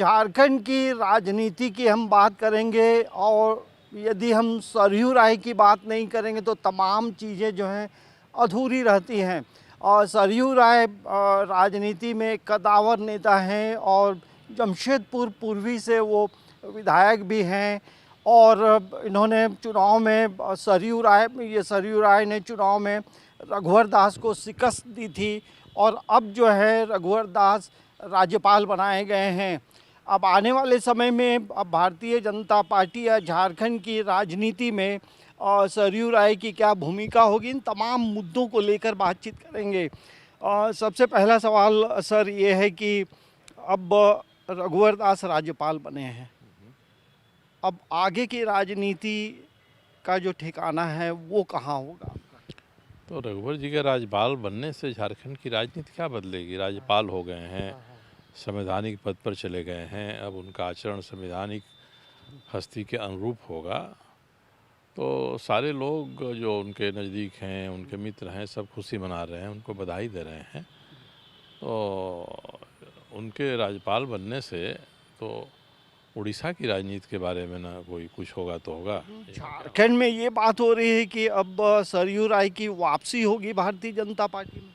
झारखंड की राजनीति की हम बात करेंगे और यदि हम सरयू राय की बात नहीं करेंगे तो तमाम चीज़ें जो हैं अधूरी रहती हैं। और सरयू राय राजनीति में कदावर नेता हैं और जमशेदपुर पूर्वी से वो विधायक भी हैं और इन्होंने चुनाव में सरयू राय ने चुनाव में रघुवर दास को शिकस्त दी थी और अब जो है रघुवर दास राज्यपाल बनाए गए हैं। अब आने वाले समय में अब भारतीय जनता पार्टी या झारखंड की राजनीति में सरयू राय की क्या भूमिका होगी, इन तमाम मुद्दों को लेकर बातचीत करेंगे। सबसे पहला सवाल सर ये है कि अब रघुवर दास राज्यपाल बने हैं, अब आगे की राजनीति का जो ठिकाना है वो कहाँ होगा? तो रघुवर जी के राज्यपाल बनने से झारखंड की राजनीति क्या बदलेगी? राज्यपाल हो गए हैं, संवैधानिक पद पर चले गए हैं, अब उनका आचरण संवैधानिक हस्ती के अनुरूप होगा। तो सारे लोग जो उनके नज़दीक हैं, उनके मित्र हैं, सब खुशी मना रहे हैं, उनको बधाई दे रहे हैं। तो उनके राज्यपाल बनने से तो उड़ीसा की राजनीति के बारे में ना कोई कुछ होगा तो होगा। झारखंड में ये बात हो रही है कि अब सरयू राय की वापसी होगी भारतीय जनता पार्टी में।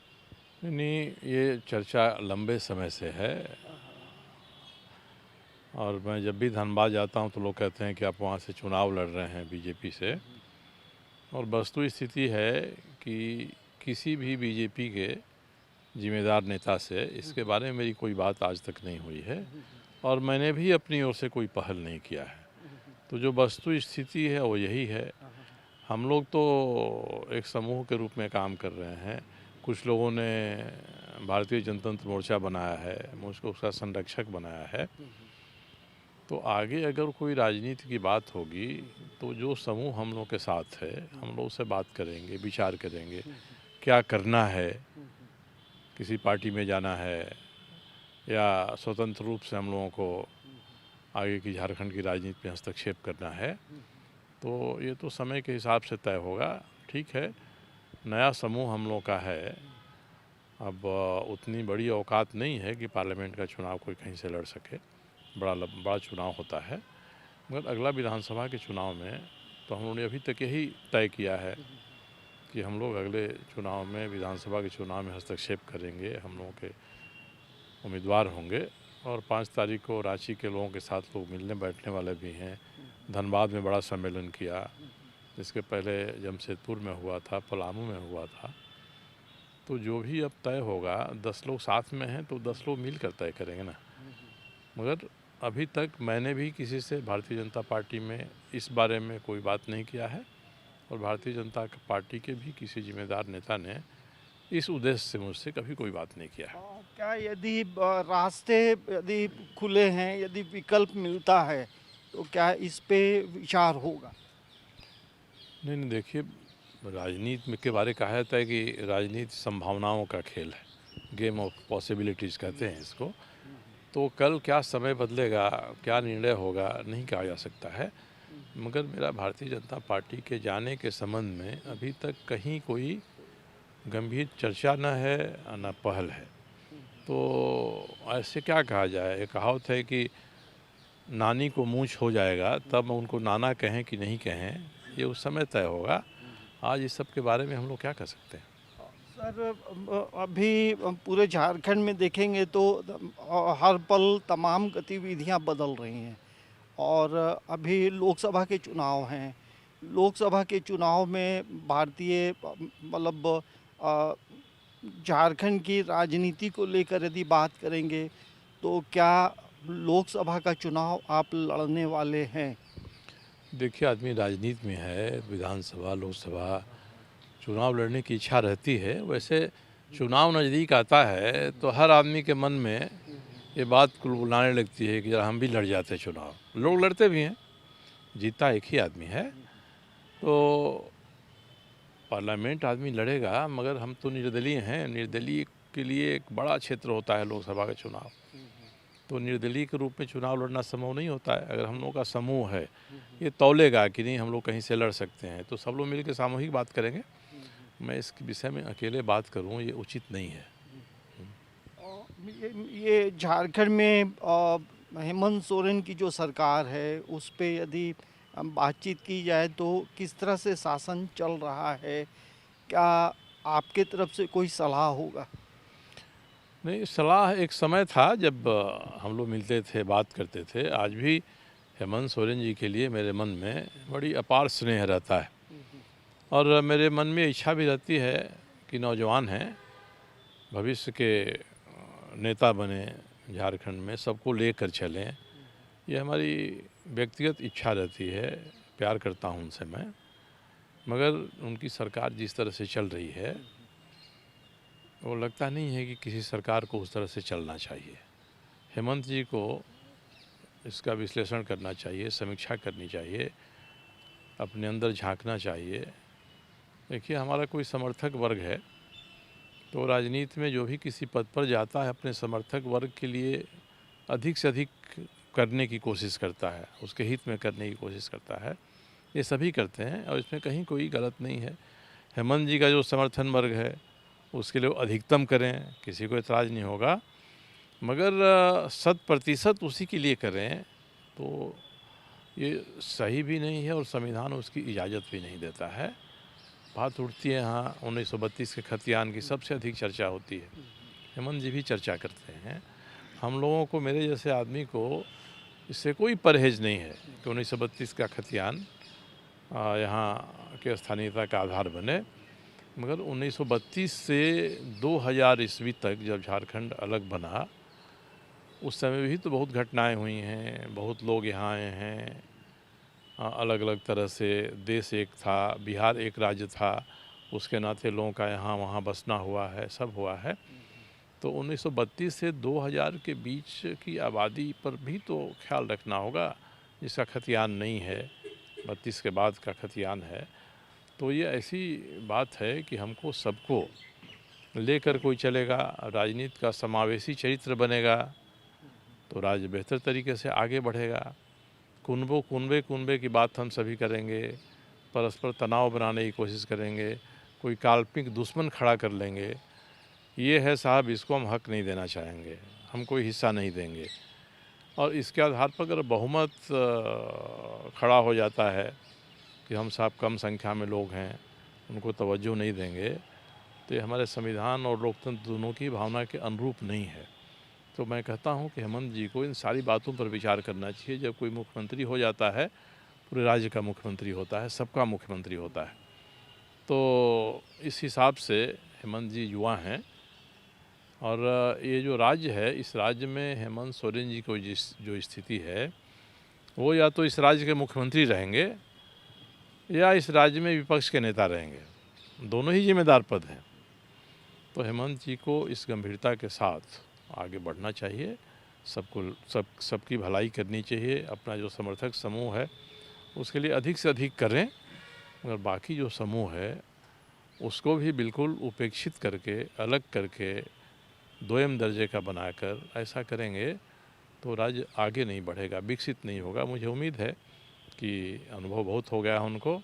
नहीं, ये चर्चा लंबे समय से है और मैं जब भी धनबाद जाता हूँ तो लोग कहते हैं कि आप वहाँ से चुनाव लड़ रहे हैं बीजेपी से। और वस्तु स्थिति है कि किसी भी बीजेपी के जिम्मेदार नेता से इसके बारे में मेरी कोई बात आज तक नहीं हुई है और मैंने भी अपनी ओर से कोई पहल नहीं किया है। तो जो वस्तु स्थिति है वो यही है। हम लोग तो एक समूह के रूप में काम कर रहे हैं। कुछ लोगों ने भारतीय जनतंत्र मोर्चा बनाया है, मुझको उसका संरक्षक बनाया है। तो आगे अगर कोई राजनीति की बात होगी तो जो समूह हम लोग के साथ है हम लोग से बात करेंगे, विचार करेंगे क्या करना है, किसी पार्टी में जाना है या स्वतंत्र रूप से हम लोगों को आगे की झारखंड की राजनीति में हस्तक्षेप करना है। तो ये तो समय के हिसाब से तय होगा। ठीक है, नया समूह हम लोग का है, अब उतनी बड़ी औकात नहीं है कि पार्लियामेंट का चुनाव कोई कहीं से लड़ सके, बड़ा चुनाव होता है। मगर अगला विधानसभा के चुनाव में तो हम लोगों ने अभी तक यही तय किया है कि हम लोग अगले चुनाव में विधानसभा के चुनाव में हस्तक्षेप करेंगे। हम लोगों के उम्मीदवार होंगे और 5 तारीख को रांची के लोगों के साथ लोग मिलने बैठने वाले भी हैं। धनबाद में बड़ा सम्मेलन किया, जिसके पहले जमशेदपुर में हुआ था, पलामू में हुआ था। तो जो भी अब तय होगा, 10 लोग साथ में हैं तो 10 लोग मिल कर तय करेंगे ना। मगर अभी तक मैंने भी किसी से भारतीय जनता पार्टी में इस बारे में कोई बात नहीं किया है और भारतीय जनता पार्टी के भी किसी जिम्मेदार नेता ने इस उद्देश्य से मुझसे कभी कोई बात नहीं किया है। क्या यदि रास्ते यदि खुले हैं, यदि विकल्प मिलता है तो क्या इस पे विचार होगा? नहीं, देखिए, राजनीति में के बारे कहा जाता है कि राजनीति संभावनाओं का खेल है, गेम ऑफ पॉसिबिलिटीज़ कहते हैं इसको। तो कल क्या समय बदलेगा, क्या निर्णय होगा, नहीं कहा जा सकता है। मगर मेरा भारतीय जनता पार्टी के जाने के संबंध में अभी तक कहीं कोई गंभीर चर्चा न है न पहल है। तो ऐसे क्या कहा जाए, एक कहावत है कि नानी को मूंछ हो जाएगा तब उनको नाना कहें कि नहीं कहें, ये उस समय तय होगा। आज इस सब के बारे में हम लोग क्या कर सकते हैं? सर, अभी पूरे झारखंड में देखेंगे तो हर पल तमाम गतिविधियां बदल रही हैं और अभी लोकसभा के चुनाव हैं। लोकसभा के चुनाव में भारतीय मतलब झारखंड की राजनीति को लेकर यदि बात करेंगे तो क्या लोकसभा का चुनाव आप लड़ने वाले हैं? देखिए, आदमी राजनीति में है, विधानसभा लोकसभा चुनाव लड़ने की इच्छा रहती है। वैसे चुनाव नज़दीक आता है तो हर आदमी के मन में ये बात बुलाने लगती है कि जरा हम भी लड़ जाते चुनाव। लोग लड़ते भी हैं, जीता एक ही आदमी है। तो पार्लियामेंट आदमी लड़ेगा, मगर हम तो निर्दलीय हैं। निर्दलीय के लिए एक बड़ा क्षेत्र होता है लोकसभा का चुनाव, तो निर्दलीय के रूप में चुनाव लड़ना संभव नहीं होता है। अगर हम लोग का समूह है, ये तौलेगा कि नहीं हम लोग कहीं से लड़ सकते हैं, तो सब लोग मिलकर सामूहिक बात करेंगे। मैं इस विषय में अकेले बात करूं ये उचित नहीं है। ये झारखंड में हेमंत सोरेन की जो सरकार है उस पे यदि बातचीत की जाए तो किस तरह से शासन चल रहा है, क्या आपके तरफ से कोई सलाह होगा? नहीं, सलाह एक समय था जब हम लोग मिलते थे, बात करते थे। आज भी हेमंत सोरेन जी के लिए मेरे मन में बड़ी अपार स्नेह रहता है और मेरे मन में इच्छा भी रहती है कि नौजवान हैं, भविष्य के नेता बने, झारखंड में सबको लेकर चलें। ये हमारी व्यक्तिगत इच्छा रहती है, प्यार करता हूँ उनसे मैं। मगर उनकी सरकार जिस तरह से चल रही है, वो लगता नहीं है कि किसी सरकार को उस तरह से चलना चाहिए। हेमंत जी को इसका विश्लेषण करना चाहिए, समीक्षा करनी चाहिए, अपने अंदर झांकना चाहिए। देखिए, हमारा कोई समर्थक वर्ग है, तो राजनीति में जो भी किसी पद पर जाता है अपने समर्थक वर्ग के लिए अधिक से अधिक करने की कोशिश करता है, उसके हित में करने की कोशिश करता है। ये सभी करते हैं और इसमें कहीं कोई गलत नहीं है। हेमंत जी का जो समर्थन वर्ग है उसके लिए अधिकतम करें, किसी को एतराज़ नहीं होगा, मगर 100% उसी के लिए करें तो ये सही भी नहीं है और संविधान उसकी इजाज़त भी नहीं देता है। बात उठती है, हाँ, 1932 के खतियान की सबसे अधिक चर्चा होती है, हेमंत जी भी चर्चा करते हैं। हम लोगों को, मेरे जैसे आदमी को, इससे कोई परहेज नहीं है कि 1932 का खतियान यहाँ के स्थानीयता का आधार बने। मगर 1932 से 2000 ईस्वी तक जब झारखंड अलग बना, उस समय भी तो बहुत घटनाएं हुई हैं, बहुत लोग यहाँ आए हैं, अलग अलग तरह से। देश एक था, बिहार एक राज्य था, उसके नाते लोगों का यहाँ वहाँ बसना हुआ है, सब हुआ है। तो 1932 से 2000 के बीच की आबादी पर भी तो ख्याल रखना होगा, जिसका खतियान नहीं है, 32 के बाद का खतियान है। तो ये ऐसी बात है कि हमको सबको लेकर कोई चलेगा, राजनीति का समावेशी चरित्र बनेगा तो राज्य बेहतर तरीके से आगे बढ़ेगा। कुनबे की बात हम सभी करेंगे, परस्पर तनाव बनाने की कोशिश करेंगे, कोई काल्पनिक दुश्मन खड़ा कर लेंगे, ये है साहब, इसको हम हक नहीं देना चाहेंगे, हम कोई हिस्सा नहीं देंगे। और इसके आधार पर अगर बहुमत खड़ा हो जाता है कि हम साहब कम संख्या में लोग हैं, उनको तवज्जो नहीं देंगे, तो ये हमारे संविधान और लोकतंत्र दोनों की भावना के अनुरूप नहीं है। तो मैं कहता हूँ कि हेमंत जी को इन सारी बातों पर विचार करना चाहिए। जब कोई मुख्यमंत्री हो जाता है, पूरे राज्य का मुख्यमंत्री होता है, सबका मुख्यमंत्री होता है, तो इस हिसाब से हेमंत जी युवा हैं और ये जो राज्य है, इस राज्य में हेमंत सोरेन जी को जो स्थिति है, वो या तो इस राज्य के मुख्यमंत्री रहेंगे या इस राज्य में विपक्ष के नेता रहेंगे, दोनों ही जिम्मेदार पद हैं। तो हेमंत जी को इस गंभीरता के साथ आगे बढ़ना चाहिए, सबकी भलाई करनी चाहिए। अपना जो समर्थक समूह है उसके लिए अधिक से अधिक करें, मगर बाकी जो समूह है उसको भी बिल्कुल उपेक्षित करके, अलग करके, दोयम दर्जे का बनाकर ऐसा करेंगे तो राज्य आगे नहीं बढ़ेगा, विकसित नहीं होगा। मुझे उम्मीद है कि अनुभव बहुत हो गया है उनको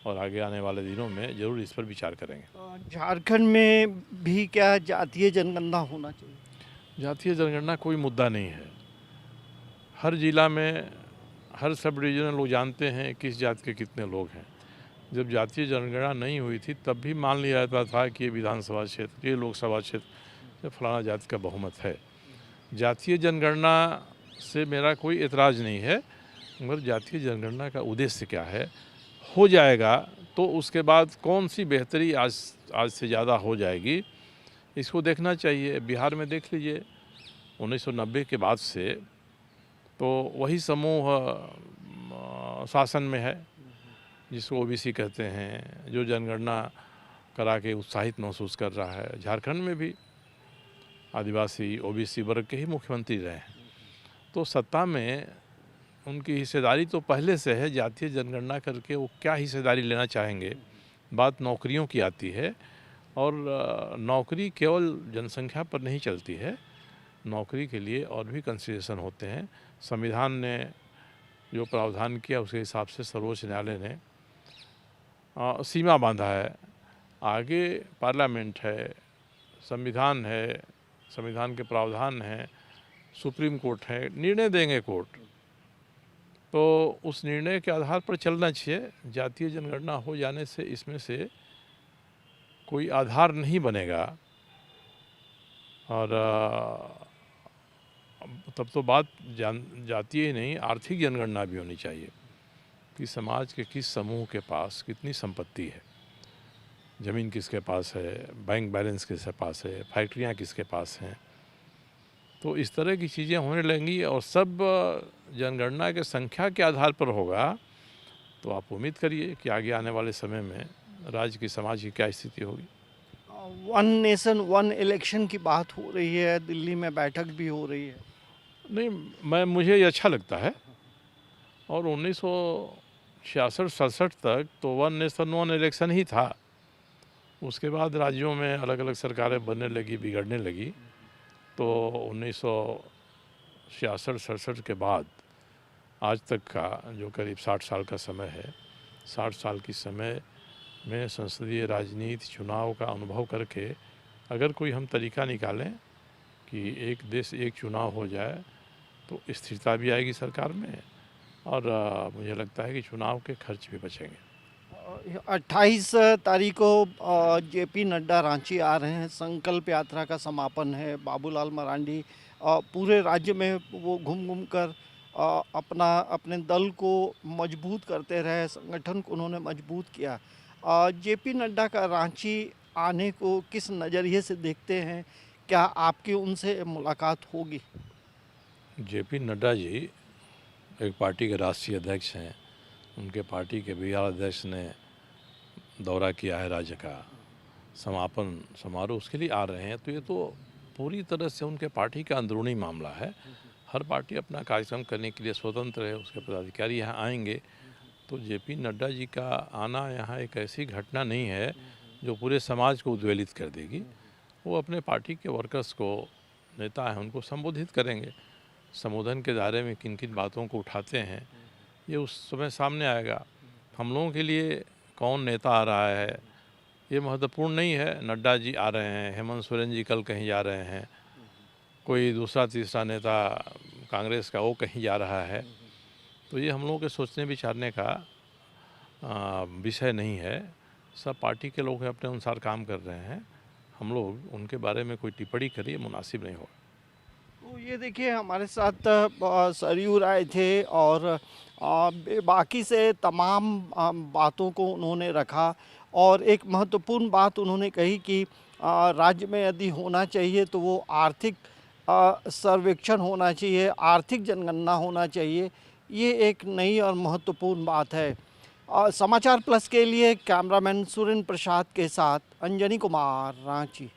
और आगे आने वाले दिनों में ज़रूर इस पर विचार करेंगे। झारखंड में भी क्या जातीय जनगणना होना चाहिए? जातीय जनगणना कोई मुद्दा नहीं है। हर जिला में, हर सब डिवीज़न में लोग जानते हैं किस जाति के कितने लोग हैं। जब जातीय जनगणना नहीं हुई थी तब भी मान लिया जाता था कि ये विधानसभा क्षेत्र, ये लोकसभा क्षेत्र फलाना जाति का बहुमत है। जातीय जनगणना से मेरा कोई एतराज़ नहीं है, मगर जातीय जनगणना का उद्देश्य क्या है? हो जाएगा तो उसके बाद कौन सी बेहतरी आज से ज़्यादा हो जाएगी, इसको देखना चाहिए। बिहार में देख लीजिए, 1990 के बाद से तो वही समूह शासन में है जिसको ओबीसी कहते हैं, जो जनगणना करा के उत्साहित महसूस कर रहा है। झारखंड में भी आदिवासी ओबीसी वर्ग के ही मुख्यमंत्री रहे हैं। तो सत्ता में उनकी हिस्सेदारी तो पहले से है, जातीय जनगणना करके वो क्या हिस्सेदारी लेना चाहेंगे। बात नौकरियों की आती है और नौकरी केवल जनसंख्या पर नहीं चलती है, नौकरी के लिए और भी कंसिडरेशन होते हैं। संविधान ने जो प्रावधान किया उसके हिसाब से सर्वोच्च न्यायालय ने सीमा बांधा है। आगे पार्लियामेंट है, संविधान है, संविधान के प्रावधान हैं, सुप्रीम कोर्ट है, निर्णय देंगे कोर्ट, तो उस निर्णय के आधार पर चलना चाहिए। जातीय जनगणना हो जाने से इसमें से कोई आधार नहीं बनेगा और तब तो बात जातीय ही नहीं, आर्थिक जनगणना भी होनी चाहिए कि समाज के किस समूह के पास कितनी संपत्ति है, ज़मीन किसके पास है, बैंक बैलेंस किसके पास है, फैक्ट्रियाँ किसके पास हैं। तो इस तरह की चीज़ें होने लगेंगी और सब जनगणना के संख्या के आधार पर होगा। तो आप उम्मीद करिए कि आगे आने वाले समय में राज्य की समाज की क्या स्थिति होगी। वन नेशन वन इलेक्शन की बात हो रही है, दिल्ली में बैठक भी हो रही है। नहीं, मुझे ये अच्छा लगता है और 1966-67 तक तो वन नेशन वन इलेक्शन ही था। उसके बाद राज्यों में अलग अलग सरकारें बनने लगी, बिगड़ने लगी, तो 1966-67 के बाद आज तक का जो करीब 60 साल का समय है, 60 साल की समय में संसदीय राजनीति चुनाव का अनुभव करके अगर कोई हम तरीका निकालें कि एक देश एक चुनाव हो जाए तो स्थिरता भी आएगी सरकार में और मुझे लगता है कि चुनाव के खर्च भी बचेंगे। 28 तारीख को जेपी नड्डा रांची आ रहे हैं, संकल्प यात्रा का समापन है। बाबूलाल मरांडी पूरे राज्य में वो घूम घूम कर अपने दल को मजबूत करते रहे, संगठन को उन्होंने मजबूत किया। जेपी नड्डा का रांची आने को किस नज़रिए से देखते हैं? क्या आपकी उनसे मुलाकात होगी? जेपी नड्डा जी एक पार्टी के राष्ट्रीय अध्यक्ष हैं। उनके पार्टी के बिहार अध्यक्ष ने दौरा किया है राज्य का, समापन समारोह उसके लिए आ रहे हैं, तो ये तो पूरी तरह से उनके पार्टी का अंदरूनी मामला है। हर पार्टी अपना कार्यक्रम करने के लिए स्वतंत्र है, उसके पदाधिकारी यहाँ आएंगे। तो जेपी नड्डा जी का आना यहाँ एक ऐसी घटना नहीं है जो पूरे समाज को उद्वेलित कर देगी। वो अपने पार्टी के वर्कर्स को, नेता हैं, उनको संबोधित करेंगे। संबोधन के दायरे में किन किन बातों को उठाते हैं ये उस समय सामने आएगा। हम लोगों के लिए कौन नेता आ रहा है ये महत्वपूर्ण नहीं है। नड्डा जी आ रहे हैं, हेमंत सोरेन जी कल कहीं जा रहे हैं, कोई दूसरा तीसरा नेता कांग्रेस का वो कहीं जा रहा है, तो ये हम लोगों के सोचने विचारने का विषय नहीं है। सब पार्टी के लोग अपने अनुसार काम कर रहे हैं। हम लोग उनके बारे में कोई टिप्पणी करिए मुनासिब नहीं होगा। तो ये देखिए हमारे साथ सरयू राय थे और बाकी से तमाम बातों को उन्होंने रखा और एक महत्वपूर्ण बात उन्होंने कही कि राज्य में यदि होना चाहिए तो वो आर्थिक सर्वेक्षण होना चाहिए, आर्थिक जनगणना होना चाहिए। ये एक नई और महत्वपूर्ण बात है। समाचार प्लस के लिए कैमरामैन सुरेंद्र प्रसाद के साथ अंजनी कुमार, रांची।